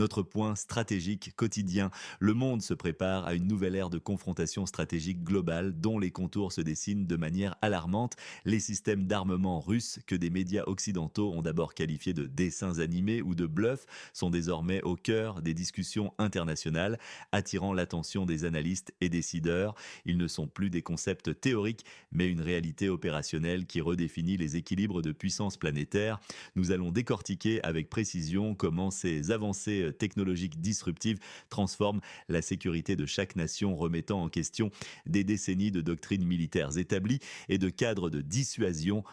notre point stratégique quotidien. Le monde se prépare à une nouvelle ère de confrontation stratégique globale dont les contours se dessinent de manière alarmante. Les systèmes d'armement russes, que des médias occidentaux ont d'abord qualifiés de dessins animés ou de bluffs, sont désormais au cœur des discussions internationales, attirant l'attention des analystes et décideurs. Ils ne sont plus des concepts théoriques, mais une réalité opérationnelle qui redéfinit les équilibres de puissance planétaire. Nous allons décortiquer avec précision comment ces avancées technologiques disruptives transforment la sécurité de chaque nation, remettant en question des décennies de doctrines militaires établies et de cadres de dissuasion.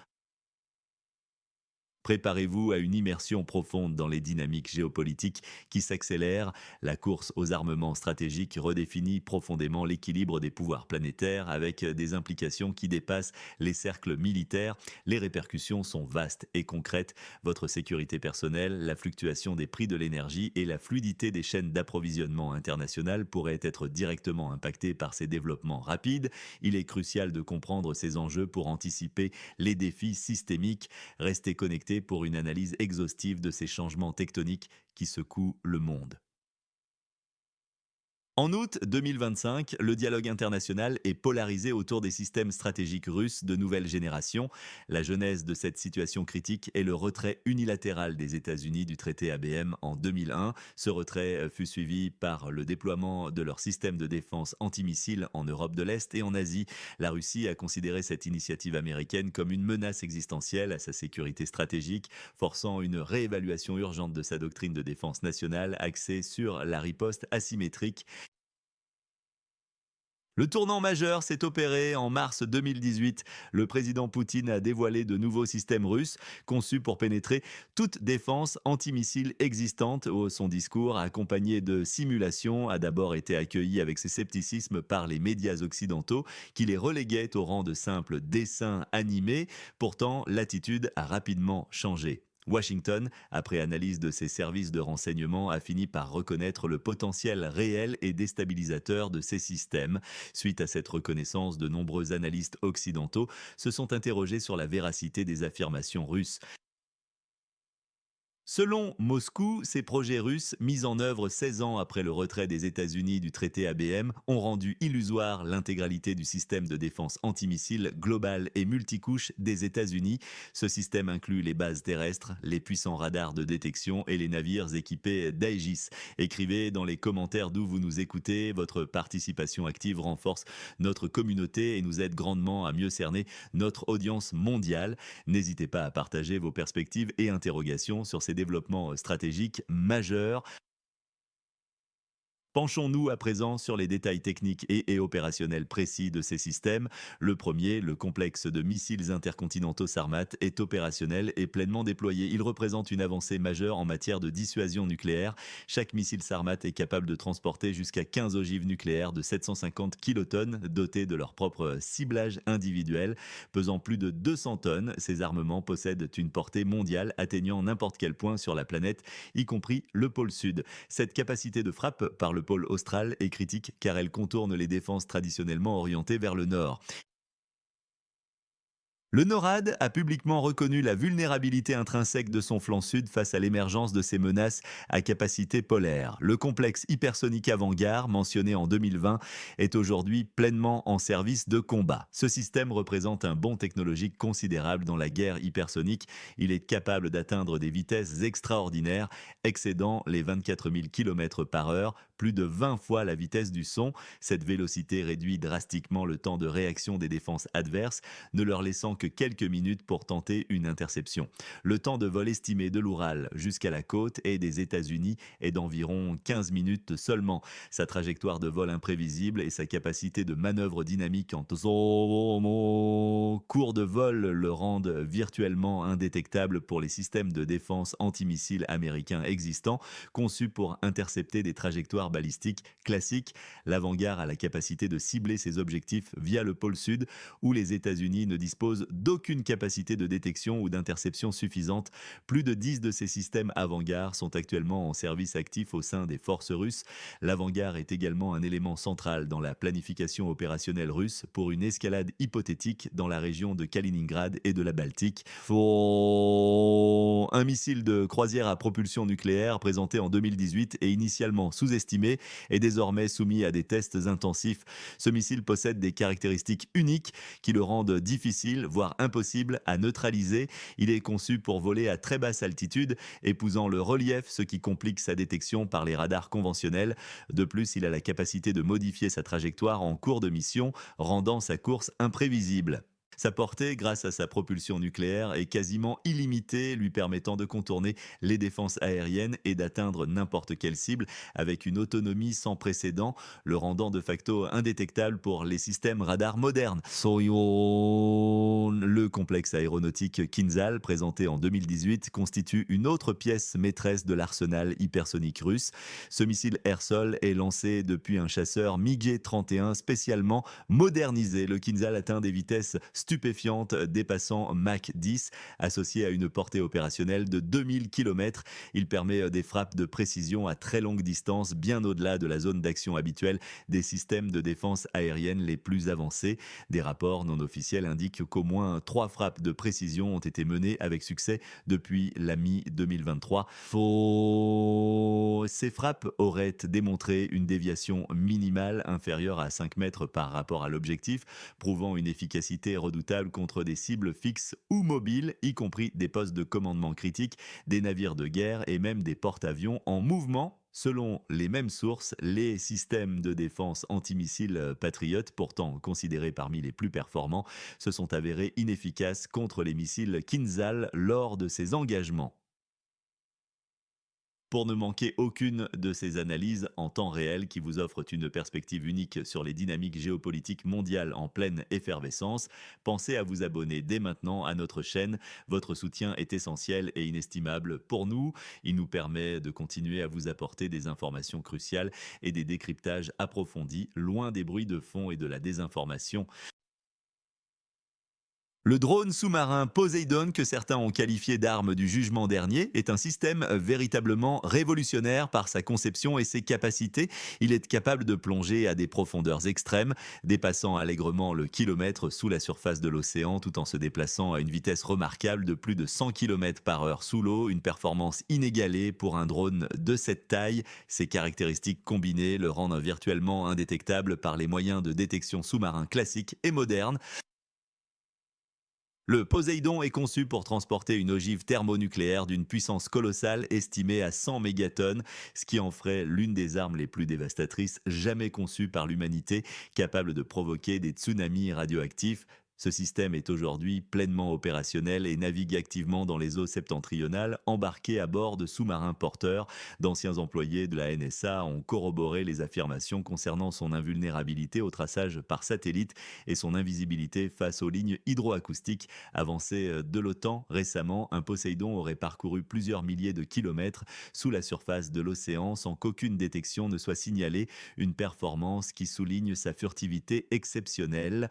Préparez-vous à une immersion profonde dans les dynamiques géopolitiques qui s'accélèrent. La course aux armements stratégiques redéfinit profondément l'équilibre des pouvoirs planétaires avec des implications qui dépassent les cercles militaires. Les répercussions sont vastes et concrètes. Votre sécurité personnelle, la fluctuation des prix de l'énergie et la fluidité des chaînes d'approvisionnement internationales pourraient être directement impactées par ces développements rapides. Il est crucial de comprendre ces enjeux pour anticiper les défis systémiques. Restez connectés pour une analyse exhaustive de ces changements tectoniques qui secouent le monde. En août 2025, le dialogue international est polarisé autour des systèmes stratégiques russes de nouvelle génération. La genèse de cette situation critique est le retrait unilatéral des États-Unis du traité ABM en 2001. Ce retrait fut suivi par le déploiement de leur système de défense antimissile en Europe de l'Est et en Asie. La Russie a considéré cette initiative américaine comme une menace existentielle à sa sécurité stratégique, forçant une réévaluation urgente de sa doctrine de défense nationale axée sur la riposte asymétrique. Le tournant majeur s'est opéré en mars 2018. Le président Poutine a dévoilé de nouveaux systèmes russes conçus pour pénétrer toute défense antimissile existante. Son discours, accompagné de simulations, a d'abord été accueilli avec ce scepticisme par les médias occidentaux qui les reléguaient au rang de simples dessins animés. Pourtant, l'attitude a rapidement changé. Washington, après analyse de ses services de renseignement, a fini par reconnaître le potentiel réel et déstabilisateur de ces systèmes. Suite à cette reconnaissance, de nombreux analystes occidentaux se sont interrogés sur la véracité des affirmations russes. Selon Moscou, ces projets russes, mis en œuvre 16 ans après le retrait des États-Unis du traité ABM, ont rendu illusoire l'intégralité du système de défense antimissile global et multicouche des États-Unis. Ce système inclut les bases terrestres, les puissants radars de détection et les navires équipés d'Aegis. Écrivez dans les commentaires d'où vous nous écoutez. Votre participation active renforce notre communauté et nous aide grandement à mieux cerner notre audience mondiale. N'hésitez pas à partager vos perspectives et interrogations sur ces développements stratégiques majeurs. Penchons-nous à présent sur les détails techniques et opérationnels précis de ces systèmes. Le premier, le complexe de missiles intercontinentaux Sarmat, est opérationnel et pleinement déployé. Il représente une avancée majeure en matière de dissuasion nucléaire. Chaque missile Sarmat est capable de transporter jusqu'à 15 ogives nucléaires de 750 kilotonnes, dotés de leur propre ciblage individuel. Pesant plus de 200 tonnes, ces armements possèdent une portée mondiale atteignant n'importe quel point sur la planète, y compris le pôle sud. Cette capacité de frappe par le pôle austral est critique car elle contourne les défenses traditionnellement orientées vers le nord. Le NORAD a publiquement reconnu la vulnérabilité intrinsèque de son flanc sud face à l'émergence de ces menaces à capacité polaire. Le complexe hypersonique Avangard, mentionné en 2020, est aujourd'hui pleinement en service de combat. Ce système représente un bond technologique considérable dans la guerre hypersonique. Il est capable d'atteindre des vitesses extraordinaires, excédant les 24 000 km par heure, plus de 20 fois la vitesse du son. Cette vélocité réduit drastiquement le temps de réaction des défenses adverses, ne leur laissant que quelques minutes pour tenter une interception. Le temps de vol estimé de l'Oural jusqu'à la côte et des États-Unis est d'environ 15 minutes seulement. Sa trajectoire de vol imprévisible et sa capacité de manœuvre dynamique en cours de vol le rendent virtuellement indétectable pour les systèmes de défense antimissiles américains existants, conçus pour intercepter des trajectoires balistiques classiques. L'avant-garde a la capacité de cibler ses objectifs via le pôle sud, où les États-Unis ne disposent d'aucune capacité de détection ou d'interception suffisante. Plus de 10 de ces systèmes avant-garde sont actuellement en service actif au sein des forces russes. L'avant-garde est également un élément central dans la planification opérationnelle russe pour une escalade hypothétique dans la région de Kaliningrad et de la Baltique. Un missile de croisière à propulsion nucléaire présenté en 2018 et initialement sous-estimé est désormais soumis à des tests intensifs. Ce missile possède des caractéristiques uniques qui le rendent difficile, voire impossible à neutraliser. Il est conçu pour voler à très basse altitude, épousant le relief, ce qui complique sa détection par les radars conventionnels. De plus, il a la capacité de modifier sa trajectoire en cours de mission, rendant sa course imprévisible. Sa portée, grâce à sa propulsion nucléaire, est quasiment illimitée, lui permettant de contourner les défenses aériennes et d'atteindre n'importe quelle cible avec une autonomie sans précédent, le rendant de facto indétectable pour les systèmes radars modernes. Le complexe aéronautique Kinzhal, présenté en 2018, constitue une autre pièce maîtresse de l'arsenal hypersonique russe. Ce missile air-sol est lancé depuis un chasseur MiG-31 spécialement modernisé. Le Kinzhal atteint des vitesses stupéfiante dépassant Mach 10, associé à une portée opérationnelle de 2000 km. Il permet des frappes de précision à très longue distance, bien au-delà de la zone d'action habituelle des systèmes de défense aérienne les plus avancés. Des rapports non officiels indiquent qu'au moins 3 frappes de précision ont été menées avec succès depuis la mi-2023. Ces frappes auraient démontré une déviation minimale inférieure à 5 mètres par rapport à l'objectif, prouvant une efficacité redoutable contre des cibles fixes ou mobiles, y compris des postes de commandement critiques, des navires de guerre et même des porte-avions en mouvement. Selon les mêmes sources, les systèmes de défense antimissiles Patriot, pourtant considérés parmi les plus performants, se sont avérés inefficaces contre les missiles Kinzhal lors de ces engagements. Pour ne manquer aucune de ces analyses en temps réel qui vous offrent une perspective unique sur les dynamiques géopolitiques mondiales en pleine effervescence, pensez à vous abonner dès maintenant à notre chaîne. Votre soutien est essentiel et inestimable pour nous. Il nous permet de continuer à vous apporter des informations cruciales et des décryptages approfondis, loin des bruits de fond et de la désinformation. Le drone sous-marin Poseidon, que certains ont qualifié d'arme du jugement dernier, est un système véritablement révolutionnaire par sa conception et ses capacités. Il est capable de plonger à des profondeurs extrêmes, dépassant allègrement le kilomètre sous la surface de l'océan tout en se déplaçant à une vitesse remarquable de plus de 100 km par heure sous l'eau, une performance inégalée pour un drone de cette taille. Ces caractéristiques combinées le rendent virtuellement indétectable par les moyens de détection sous-marins classiques et modernes. Le Poséidon est conçu pour transporter une ogive thermonucléaire d'une puissance colossale estimée à 100 mégatonnes, ce qui en ferait l'une des armes les plus dévastatrices jamais conçues par l'humanité, capable de provoquer des tsunamis radioactifs. Ce système est aujourd'hui pleinement opérationnel et navigue activement dans les eaux septentrionales, embarqué à bord de sous-marins porteurs. D'anciens employés de la NSA ont corroboré les affirmations concernant son invulnérabilité au traçage par satellite et son invisibilité face aux lignes hydroacoustiques avancées de l'OTAN. Récemment, un Poséidon aurait parcouru plusieurs milliers de kilomètres sous la surface de l'océan sans qu'aucune détection ne soit signalée, une performance qui souligne sa furtivité exceptionnelle.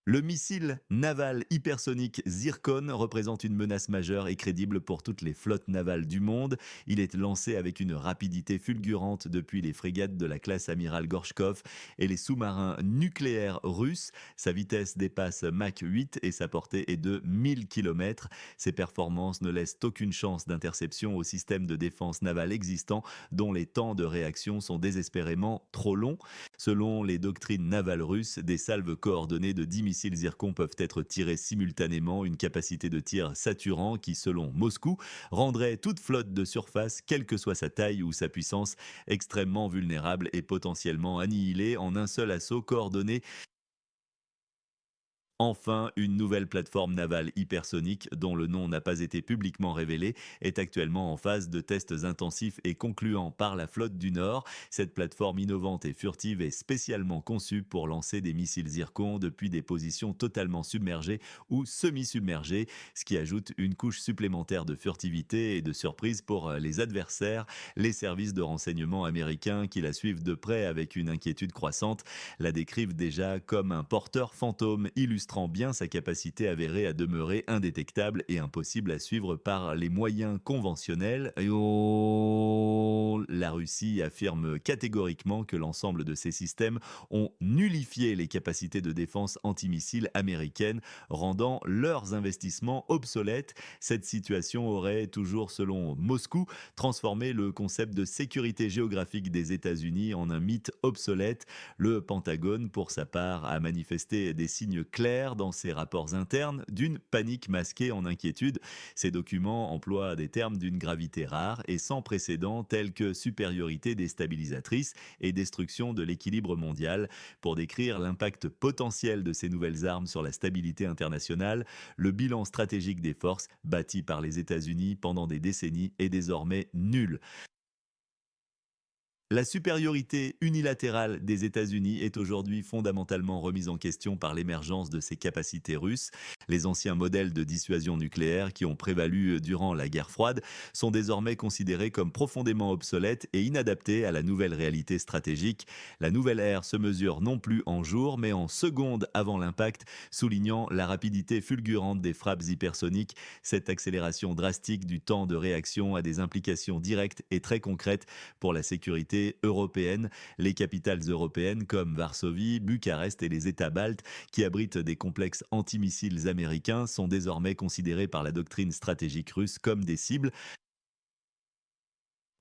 Le missile naval hypersonique Zircon représente une menace majeure et crédible pour toutes les flottes navales du monde. Il est lancé avec une rapidité fulgurante depuis les frégates de la classe amiral Gorchkov et les sous-marins nucléaires russes. Sa vitesse dépasse Mach 8 et sa portée est de 1000 km. Ses performances ne laissent aucune chance d'interception au système de défense navale existant, dont les temps de réaction sont désespérément trop longs. Selon les doctrines navales russes, des salves coordonnées de 10 missiles Zircon peuvent être tirés simultanément, une capacité de tir saturant qui, selon Moscou, rendrait toute flotte de surface, quelle que soit sa taille ou sa puissance, extrêmement vulnérable et potentiellement annihilée en un seul assaut coordonné. Enfin, une nouvelle plateforme navale hypersonique, dont le nom n'a pas été publiquement révélé, est actuellement en phase de tests intensifs et concluants par la flotte du Nord. Cette plateforme innovante et furtive est spécialement conçue pour lancer des missiles Zircon depuis des positions totalement submergées ou semi-submergées, ce qui ajoute une couche supplémentaire de furtivité et de surprise pour les adversaires. Les services de renseignement américains qui la suivent de près avec une inquiétude croissante la décrivent déjà comme un porteur fantôme illustré illustrant bien sa capacité avérée à demeurer indétectable et impossible à suivre par les moyens conventionnels. La Russie affirme catégoriquement que l'ensemble de ces systèmes ont nullifié les capacités de défense antimissiles américaines, rendant leurs investissements obsolètes. Cette situation aurait, toujours selon Moscou, transformé le concept de sécurité géographique des États-Unis en un mythe obsolète. Le Pentagone, pour sa part, a manifesté des signes clairs dans ses rapports internes d'une panique masquée en inquiétude. Ces documents emploient des termes d'une gravité rare et sans précédent tels que supériorité déstabilisatrice et destruction de l'équilibre mondial. Pour décrire l'impact potentiel de ces nouvelles armes sur la stabilité internationale, le bilan stratégique des forces bâties par les États-Unis pendant des décennies est désormais nul. La supériorité unilatérale des États-Unis est aujourd'hui fondamentalement remise en question par l'émergence de ces capacités russes. Les anciens modèles de dissuasion nucléaire qui ont prévalu durant la guerre froide sont désormais considérés comme profondément obsolètes et inadaptés à la nouvelle réalité stratégique. La nouvelle ère se mesure non plus en jours, mais en secondes avant l'impact, soulignant la rapidité fulgurante des frappes hypersoniques. Cette accélération drastique du temps de réaction a des implications directes et très concrètes pour la sécurité européenne. Les capitales européennes comme Varsovie, Bucarest et les États baltes, qui abritent des complexes antimissiles américains, sont désormais considérés par la doctrine stratégique russe comme des cibles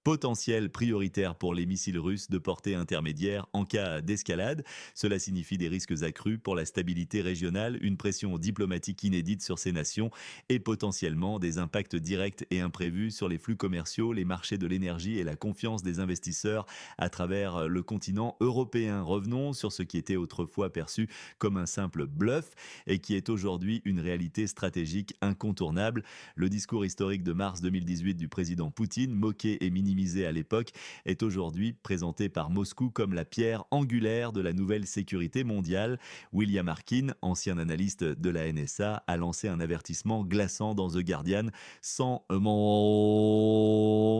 potentiel prioritaire pour les missiles russes de portée intermédiaire en cas d'escalade. Cela signifie des risques accrus pour la stabilité régionale, une pression diplomatique inédite sur ces nations et potentiellement des impacts directs et imprévus sur les flux commerciaux, les marchés de l'énergie et la confiance des investisseurs à travers le continent européen. Revenons sur ce qui était autrefois perçu comme un simple bluff et qui est aujourd'hui une réalité stratégique incontournable. Le discours historique de mars 2018 du président Poutine, moqué et minimisé à l'époque, est aujourd'hui présenté par Moscou comme la pierre angulaire de la nouvelle sécurité mondiale. William Harkin, ancien analyste de la NSA, a lancé un avertissement glaçant dans The Guardian: sans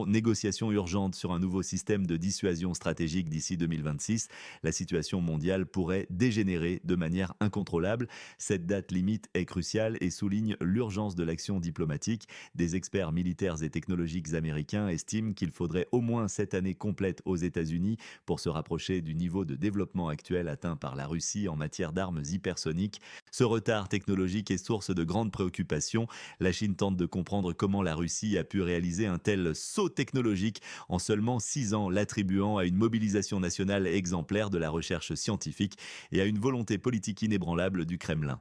négociation urgente sur un nouveau système de dissuasion stratégique d'ici 2026, la situation mondiale pourrait dégénérer de manière incontrôlable. Cette date limite est cruciale et souligne l'urgence de l'action diplomatique. Des experts militaires et technologiques américains estiment qu'il faudrait au moins 7 années complètes aux États-Unis pour se rapprocher du niveau de développement actuel atteint par la Russie en matière d'armes hypersoniques. Ce retard technologique est source de grandes préoccupations. La Chine tente de comprendre comment la Russie a pu réaliser un tel saut technologique en seulement 6 ans, l'attribuant à une mobilisation nationale exemplaire de la recherche scientifique et à une volonté politique inébranlable du Kremlin.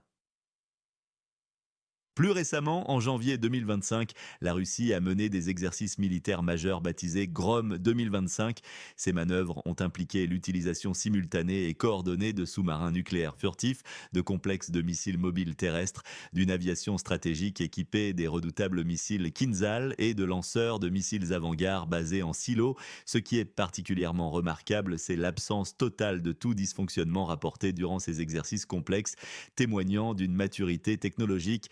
Plus récemment, en janvier 2025, la Russie a mené des exercices militaires majeurs baptisés Grom 2025. Ces manœuvres ont impliqué l'utilisation simultanée et coordonnée de sous-marins nucléaires furtifs, de complexes de missiles mobiles terrestres, d'une aviation stratégique équipée des redoutables missiles Kinzhal et de lanceurs de missiles avant-garde basés en silo. Ce qui est particulièrement remarquable, c'est l'absence totale de tout dysfonctionnement rapporté durant ces exercices complexes, témoignant d'une maturité technologique.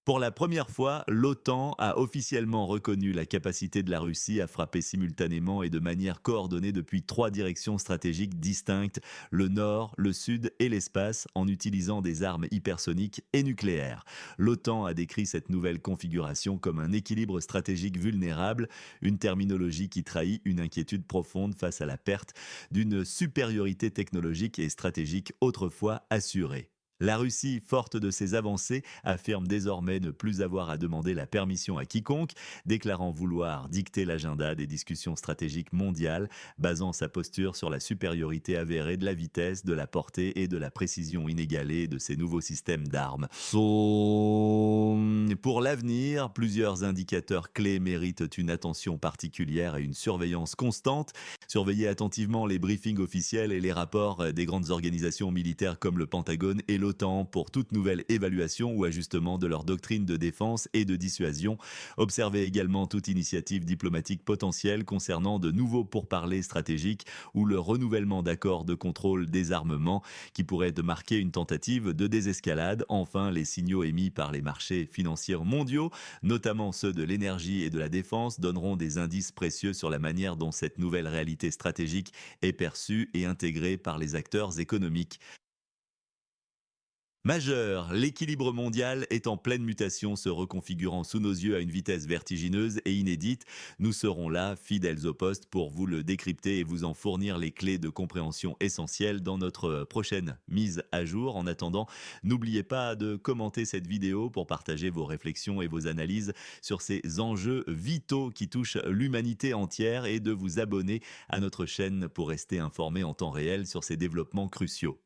Pour la première fois, l'OTAN a officiellement reconnu la capacité de la Russie à frapper simultanément et de manière coordonnée depuis 3 directions stratégiques distinctes: le Nord, le Sud et l'espace, en utilisant des armes hypersoniques et nucléaires. L'OTAN a décrit cette nouvelle configuration comme un équilibre stratégique vulnérable, une terminologie qui trahit une inquiétude profonde face à la perte d'une supériorité technologique et stratégique autrefois assurée. La Russie, forte de ses avancées, affirme désormais ne plus avoir à demander la permission à quiconque, déclarant vouloir dicter l'agenda des discussions stratégiques mondiales, basant sa posture sur la supériorité avérée de la vitesse, de la portée et de la précision inégalée de ces nouveaux systèmes d'armes. Pour l'avenir, plusieurs indicateurs clés méritent une attention particulière et une surveillance constante. Surveillez attentivement les briefings officiels et les rapports des grandes organisations militaires comme le Pentagone et l'OTAN pour toute nouvelle évaluation ou ajustement de leur doctrine de défense et de dissuasion. Observez également toute initiative diplomatique potentielle concernant de nouveaux pourparlers stratégiques ou le renouvellement d'accords de contrôle des armements qui pourraient marquer une tentative de désescalade. Enfin, les signaux émis par les marchés financiers mondiaux, notamment ceux de l'énergie et de la défense, donneront des indices précieux sur la manière dont cette nouvelle réalité stratégique est perçue et intégrée par les acteurs économiques. Majeur, l'équilibre mondial est en pleine mutation, se reconfigurant sous nos yeux à une vitesse vertigineuse et inédite. Nous serons là, fidèles au poste, pour vous le décrypter et vous en fournir les clés de compréhension essentielles dans notre prochaine mise à jour. En attendant, n'oubliez pas de commenter cette vidéo pour partager vos réflexions et vos analyses sur ces enjeux vitaux qui touchent l'humanité entière et de vous abonner à notre chaîne pour rester informé en temps réel sur ces développements cruciaux.